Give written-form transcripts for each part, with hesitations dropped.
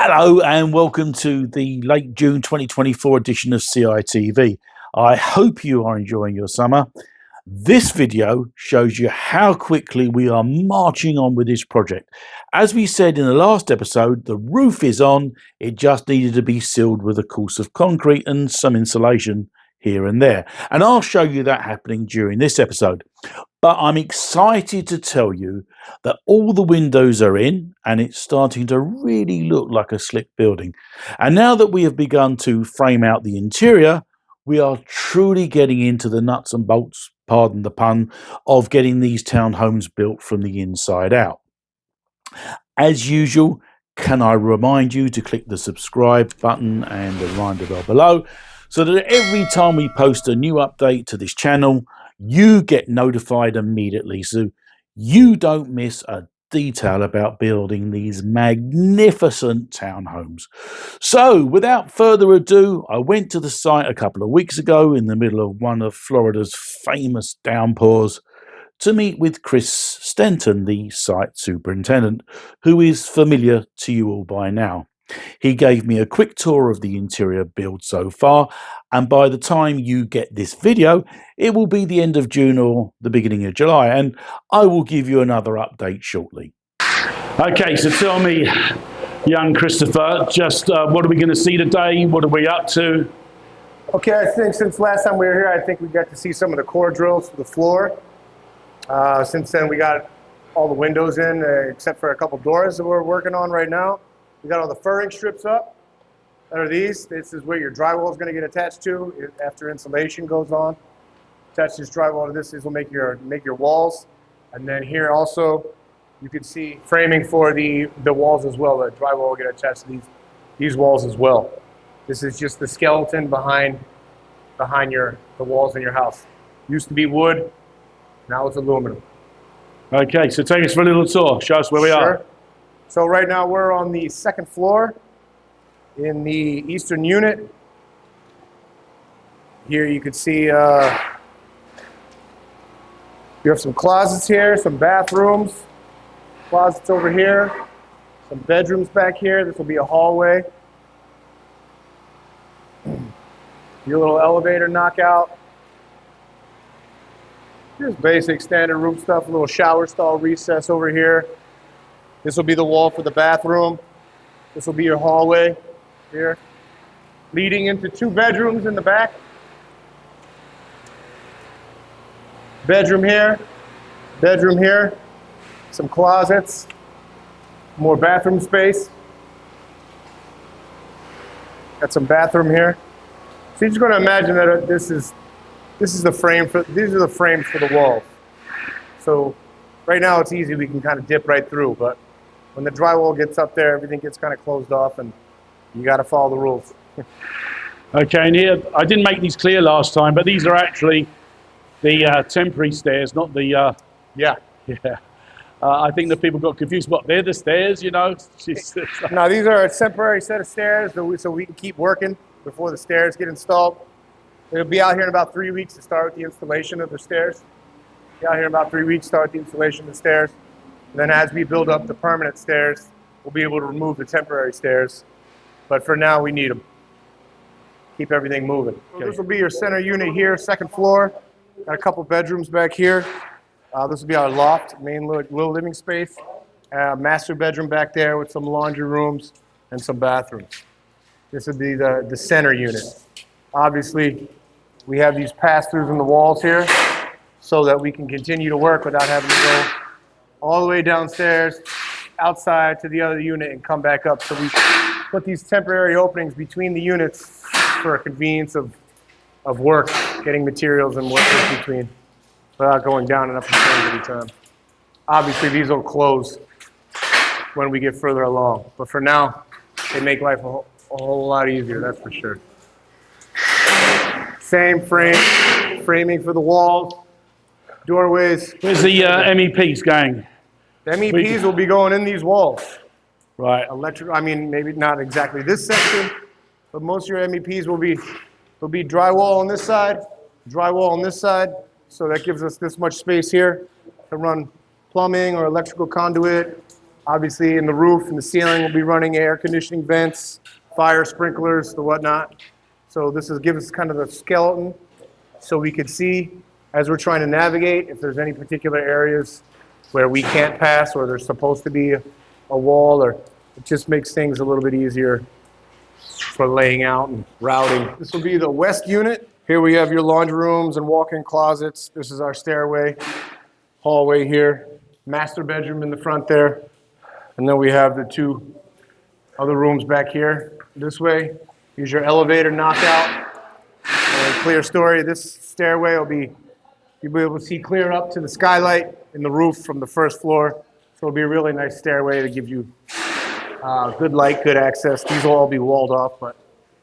Hello and welcome to the late June 2024 edition of CITV. I hope you are enjoying your summer. This video shows you how quickly we are marching on with this project. As we said in the last episode, the roof is on, it just needed to be sealed with a course of concrete and some insulation here and there. And I'll show you that happening during this episode. But I'm excited to tell you that all the windows are in and it's starting to really look like a slick building. And now that we have begun to frame out the interior, we are truly getting into the nuts and bolts, pardon the pun, of getting these townhomes built from the inside out. As usual, can I remind you to click the subscribe button and the reminder bell below so that every time we post a new update to this channel, you get notified immediately so you don't miss a detail about building these magnificent townhomes. So without further ado, I went to the site a couple of weeks ago in the middle of one of Florida's famous downpours to meet with Chris Stenton, the site superintendent, who is familiar to you all by now. He gave me a quick tour of the interior build so far, and by the time you get this video, it will be the end of June or the beginning of July, and I will give you another update shortly. Okay, so tell me, young Christopher, just what are we going to see today? What are we up to? Okay, I think since last time we were here, I think we got to see some of the core drills for the floor. Since then, we got all the windows in, except for a couple doors that we're working on right now. We got all the furring strips up. That are these. This is where your drywall is going to get attached to after insulation goes on. Attach this drywall to this. This will make your walls. And then here also, you can see framing for the walls as well. The drywall will get attached to these walls as well. This is just the skeleton behind the walls in your house. Used to be wood. Now it's aluminum. Okay, so take us for a little tour. Show us where we are. So right now we're on the second floor in the eastern unit. Here you can see you have some closets here, some bathrooms, closets over here, some bedrooms back here. This will be a hallway. Your little elevator knockout. Just basic standard room stuff, a little shower stall recess over here. This will be the wall for the bathroom. This will be your hallway here, leading into two bedrooms in the back. Bedroom here, some closets, more bathroom space. Got some bathroom here. So you're just going to imagine that this is the frame for, these are the frames for the walls. So right now it's easy, we can kind of dip right through, but when the drywall gets up there, everything gets kind of closed off and you got to follow the rules. Okay, and here, I didn't make these clear last time, but these are actually the temporary stairs, not the... Yeah. I think the people got confused, but they're the stairs, you know? No, these are a temporary set of stairs so we can keep working before the stairs get installed. It'll be out here in about 3 weeks to start with the installation of the stairs. Be out here in about 3 weeks, start the installation of the stairs. And then as we build up the permanent stairs, we'll be able to remove the temporary stairs. But for now, we need them. Keep everything moving. So this will be your center unit here, second floor. Got a couple bedrooms back here. This will be our loft, main little living space. Master bedroom back there with some laundry rooms and some bathrooms. This would be the center unit. Obviously, we have these pass-throughs in the walls here so that we can continue to work without having to go all the way downstairs, outside to the other unit and come back up. So we put these temporary openings between the units for a convenience of work, getting materials and work in between without going down and up the stairs every time. Obviously, these will close when we get further along, but for now, they make life a whole lot easier, that's for sure. Same framing for the walls, doorways. Where's the MEPs going? The MEPs will be going in these walls. Right. I mean, maybe not exactly this section, but most of your MEPs will be drywall on this side, drywall on this side. So that gives us this much space here to run plumbing or electrical conduit. Obviously, in the roof and the ceiling, we'll be running air conditioning vents, fire sprinklers, the whatnot. So this gives us kind of the skeleton so we could see as we're trying to navigate if there's any particular areas where we can't pass or there's supposed to be a wall, or it just makes things a little bit easier for laying out and routing. This will be the west unit. Here we have your laundry rooms and walk-in closets. This is our stairway, hallway here, master bedroom in the front there. And then we have the two other rooms back here this way. Use your elevator knockout. Clear story, this stairway will be, you'll be able to see clear up to the skylight in the roof from the first floor. So it'll be a really nice stairway to give you good light, good access. These will all be walled off, but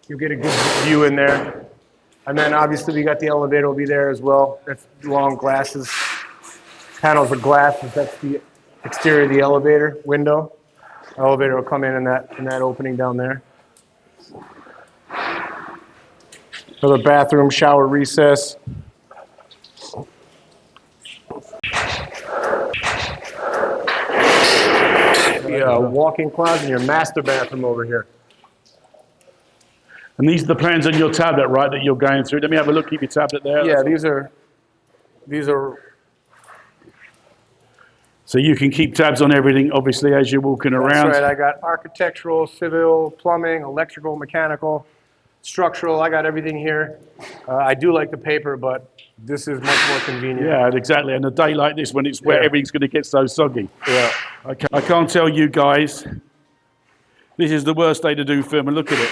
you'll get a good view in there. And then obviously we got the elevator will be there as well. That's long glasses, panels of glass. That's the exterior of the elevator window. Elevator will come in that opening down there. Another bathroom, shower, recess. The walk-in closet and your master bathroom over here. And these are the plans on your tablet, right, that you're going through. Let me have a look. Keep your tablet there. Yeah, these are. So you can keep tabs on everything, obviously, as you're walking around. That's right. I got architectural, civil, plumbing, electrical, mechanical, structural. I got everything here. I do like the paper, but this is much more convenient. Yeah, exactly. And a day like this, when it's wet, everything's going to get so soggy. Yeah. I can't tell you guys, this is the worst day to do film, and look at it.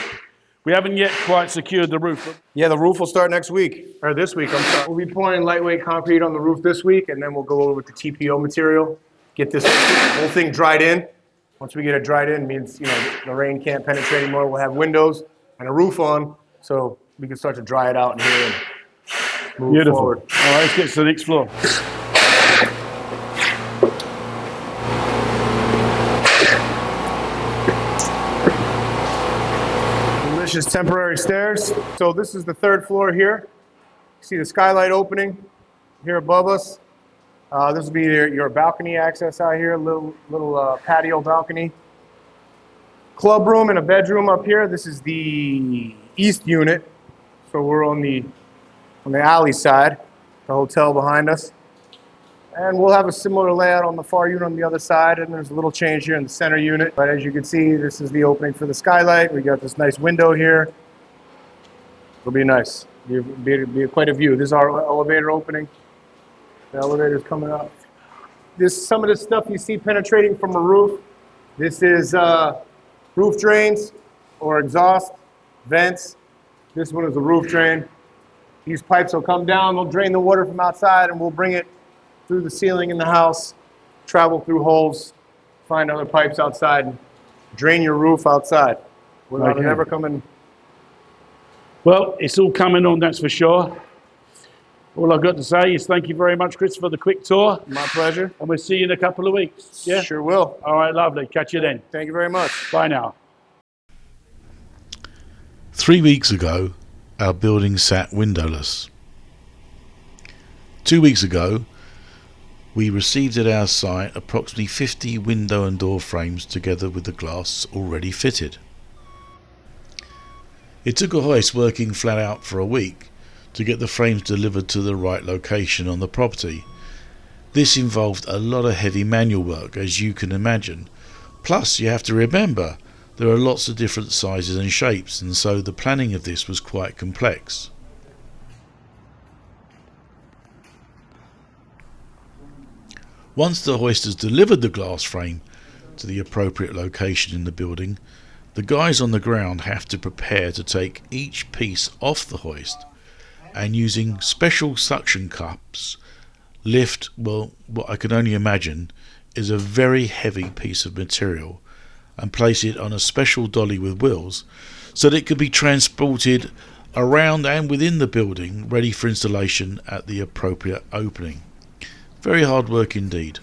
We haven't yet quite secured the roof. Yeah, the roof will start next week, or this week, I'm sorry. We'll be pouring lightweight concrete on the roof this week, and then we'll go over with the TPO material, get this whole thing dried in. Once we get it dried in, it means the rain can't penetrate anymore. We'll have windows and a roof on, so we can start to dry it out in here and move forward. All right, let's get to the next floor. Delicious temporary stairs. So this is the third floor here. You see the skylight opening here above us. This will be your balcony access out here, little patio balcony. Club room and a bedroom up here. This is the east unit. So we're on the alley side, the hotel behind us. And we'll have a similar layout on the far unit on the other side, and there's a little change here in the center unit. But as you can see, this is the opening for the skylight. We got this nice window here. It'll be nice. Be quite a view. This is our elevator opening. The elevator's coming up. Some of the stuff you see penetrating from a roof. This is roof drains or exhaust vents. This one is a roof drain. These pipes will come down, they'll drain the water from outside, and we'll bring it through the ceiling in the house, travel through holes, find other pipes outside, and drain your roof outside without it ever coming. Well, it's all coming on, that's for sure. All I've got to say is thank you very much, Chris, for the quick tour. My pleasure. And we'll see you in a couple of weeks. Yeah? Sure will. All right, lovely. Catch you then. Thank you very much. Bye now. 3 weeks ago, our building sat windowless. 2 weeks ago, we received at our site approximately 50 window and door frames together with the glass already fitted. It took a hoist working flat out for a week to get the frames delivered to the right location on the property. This involved a lot of heavy manual work, as you can imagine. Plus, you have to remember, there are lots of different sizes and shapes, and so the planning of this was quite complex. Once the hoisters delivered the glass frame to the appropriate location in the building, the guys on the ground have to prepare to take each piece off the hoist and, using special suction cups, lift, well, what I can only imagine is a very heavy piece of material and place it on a special dolly with wheels so that it could be transported around and within the building, ready for installation at the appropriate opening. Very hard work indeed.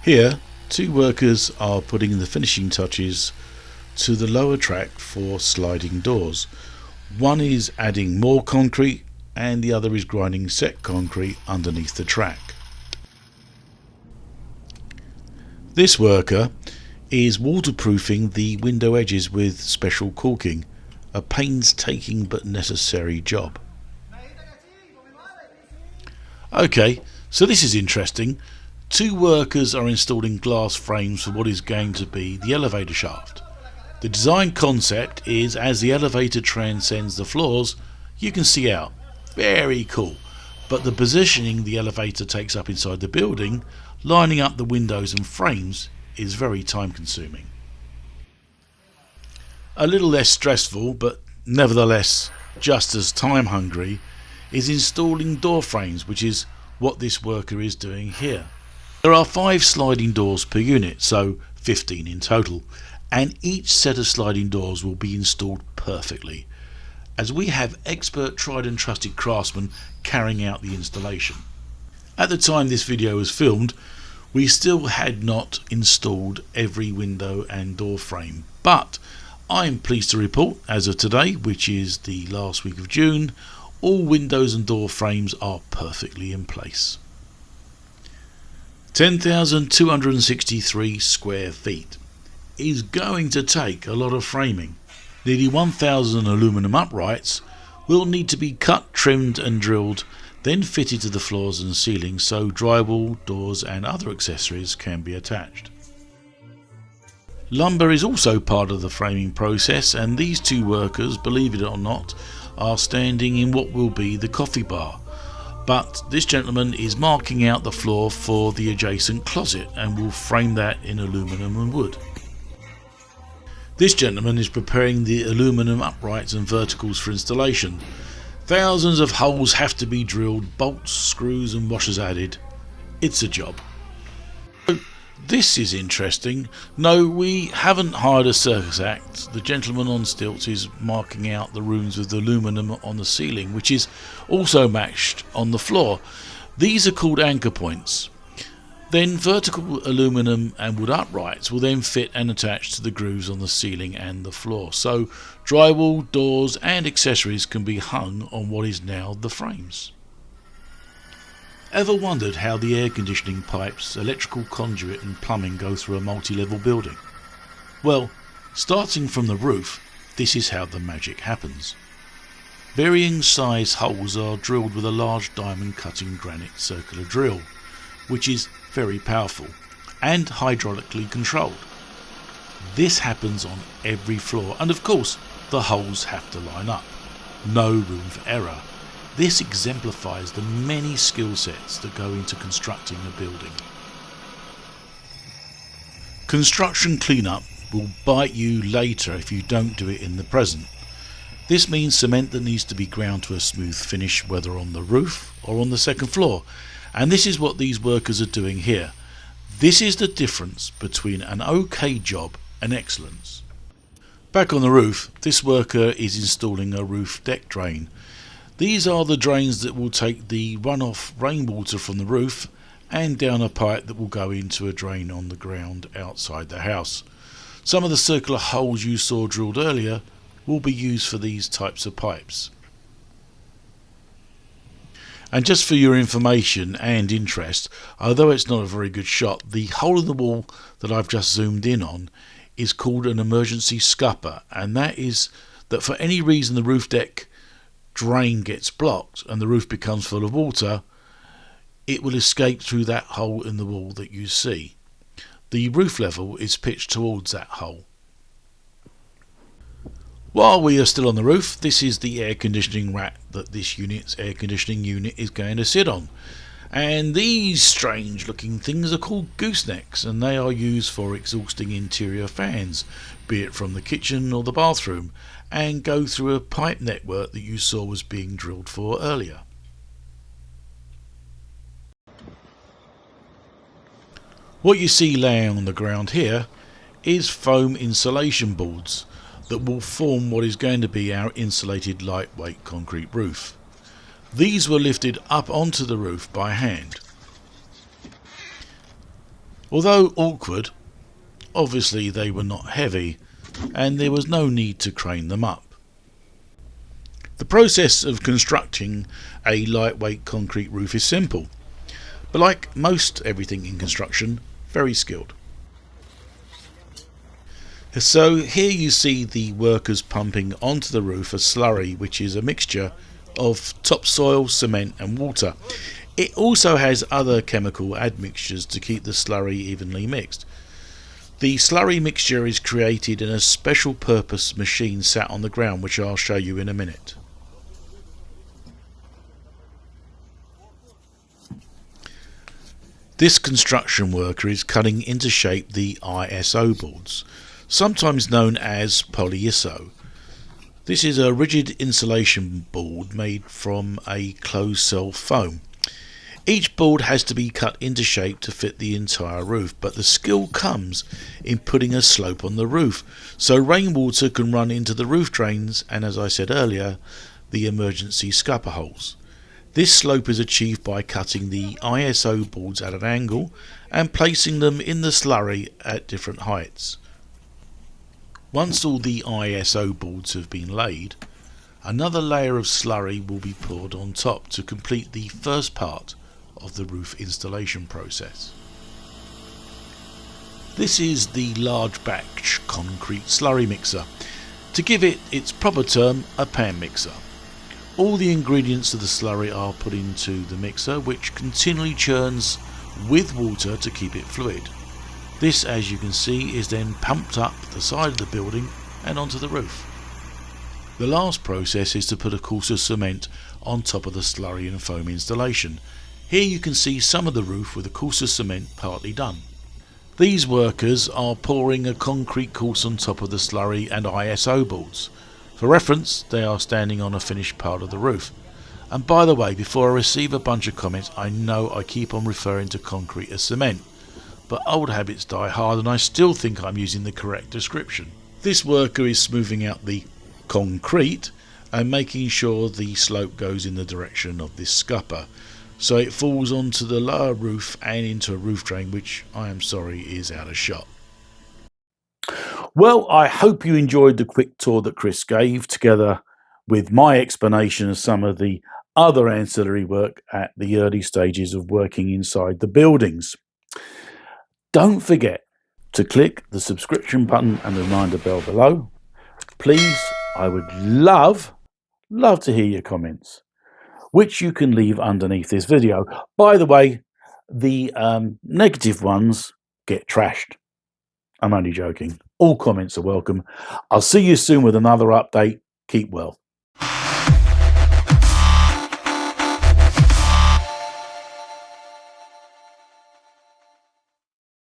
Here, two workers are putting the finishing touches to the lower track for sliding doors. One is adding more concrete and the other is grinding set concrete underneath the track. This worker is waterproofing the window edges with special caulking, a painstaking but necessary job. Okay, so this is interesting. Two workers are installing glass frames for what is going to be the elevator shaft. The design concept is as the elevator transcends the floors, you can see out. Very cool. But the positioning the elevator takes up inside the building, lining up the windows and frames, is very time consuming. A little less stressful, but nevertheless just as time hungry, is installing door frames, which is what this worker is doing here. There are 5 sliding doors per unit, so 15 in total, and each set of sliding doors will be installed perfectly, as we have expert tried and trusted craftsmen carrying out the installation. At the time this video was filmed, we still had not installed every window and door frame, but I am pleased to report, as of today, which is the last week of June, all windows and door frames are perfectly in place. 10,263 square feet is going to take a lot of framing. Nearly 1,000 aluminum uprights will need to be cut, trimmed and drilled, then fitted to the floors and ceiling so drywall, doors and other accessories can be attached. Lumber is also part of the framing process, and these two workers, believe it or not, are standing in what will be the coffee bar. But this gentleman is marking out the floor for the adjacent closet and will frame that in aluminum and wood. This gentleman is preparing the aluminum uprights and verticals for installation. Thousands of holes have to be drilled, bolts, screws and washers added. It's a job. This is interesting. No, we haven't hired a circus act. The gentleman on stilts is marking out the rooms with aluminum on the ceiling, which is also matched on the floor. These are called anchor points. Then vertical aluminum and wood uprights will then fit and attach to the grooves on the ceiling and the floor. So drywall, doors and accessories can be hung on what is now the frames. Ever wondered how the air conditioning pipes, electrical conduit and plumbing go through a multi-level building? Well, starting from the roof, this is how the magic happens. Varying size holes are drilled with a large diamond cutting granite circular drill, which is very powerful and hydraulically controlled. This happens on every floor, and of course the holes have to line up. No room for error. This exemplifies the many skill sets that go into constructing a building. Construction cleanup will bite you later if you don't do it in the present. This means cement that needs to be ground to a smooth finish, whether on the roof or on the second floor, and this is what these workers are doing here. This is the difference between an okay job and excellence. Back on the roof, this worker is installing a roof deck drain. These are the drains that will take the runoff rainwater from the roof and down a pipe that will go into a drain on the ground outside the house. Some of the circular holes you saw drilled earlier will be used for these types of pipes. And just for your information and interest, although it's not a very good shot, the hole in the wall that I've just zoomed in on is called an emergency scupper, and that is that for any reason the roof deck drain gets blocked and the roof becomes full of water, it will escape through that hole in the wall that you see. The roof level is pitched towards that hole. While we are still on the roof, this is the air conditioning rack that this unit's air conditioning unit is going to sit on. And these strange looking things are called goosenecks, and they are used for exhausting interior fans, be it from the kitchen or the bathroom, and go through a pipe network that you saw was being drilled for earlier. What you see laying on the ground here is foam insulation boards that will form what is going to be our insulated lightweight concrete roof. These were lifted up onto the roof by hand. Although awkward, obviously they were not heavy, and there was no need to crane them up. The process of constructing a lightweight concrete roof is simple, but like most everything in construction, very skilled. So here you see the workers pumping onto the roof a slurry, which is a mixture of topsoil, cement and water. It also has other chemical admixtures to keep the slurry evenly mixed. The slurry mixture is created in a special purpose machine sat on the ground, which I'll show you in a minute. This construction worker is cutting into shape the ISO boards, sometimes known as polyiso. This is a rigid insulation board made from a closed cell foam. Each board has to be cut into shape to fit the entire roof, but the skill comes in putting a slope on the roof so rainwater can run into the roof drains and, as I said earlier, the emergency scupper holes. This slope is achieved by cutting the ISO boards at an angle and placing them in the slurry at different heights. Once all the ISO boards have been laid, another layer of slurry will be poured on top to complete the first part of the roof installation process. This is the large batch concrete slurry mixer. To give it its proper term, a pan mixer. All the ingredients of the slurry are put into the mixer, which continually churns with water to keep it fluid. This, as you can see, is then pumped up the side of the building and onto the roof. The last process is to put a course of cement on top of the slurry and foam installation. Here you can see some of the roof with a course of cement partly done. These workers are pouring a concrete course on top of the slurry and ISO boards. For reference, they are standing on a finished part of the roof. And by the way, before I receive a bunch of comments, I know I keep on referring to concrete as cement, but old habits die hard and I still think I'm using the correct description. This worker is smoothing out the concrete and making sure the slope goes in the direction of this scupper, so it falls onto the lower roof and into a roof drain, which I am sorry is out of shot. Well, I hope you enjoyed the quick tour that Chris gave, together with my explanation of some of the other ancillary work at the early stages of working inside the buildings. Don't forget to click the subscription button and the reminder bell below. Please, I would love to hear your comments, which you can leave underneath this video. By the way, the negative ones get trashed. I'm only joking. All comments are welcome. I'll see you soon with another update. Keep well.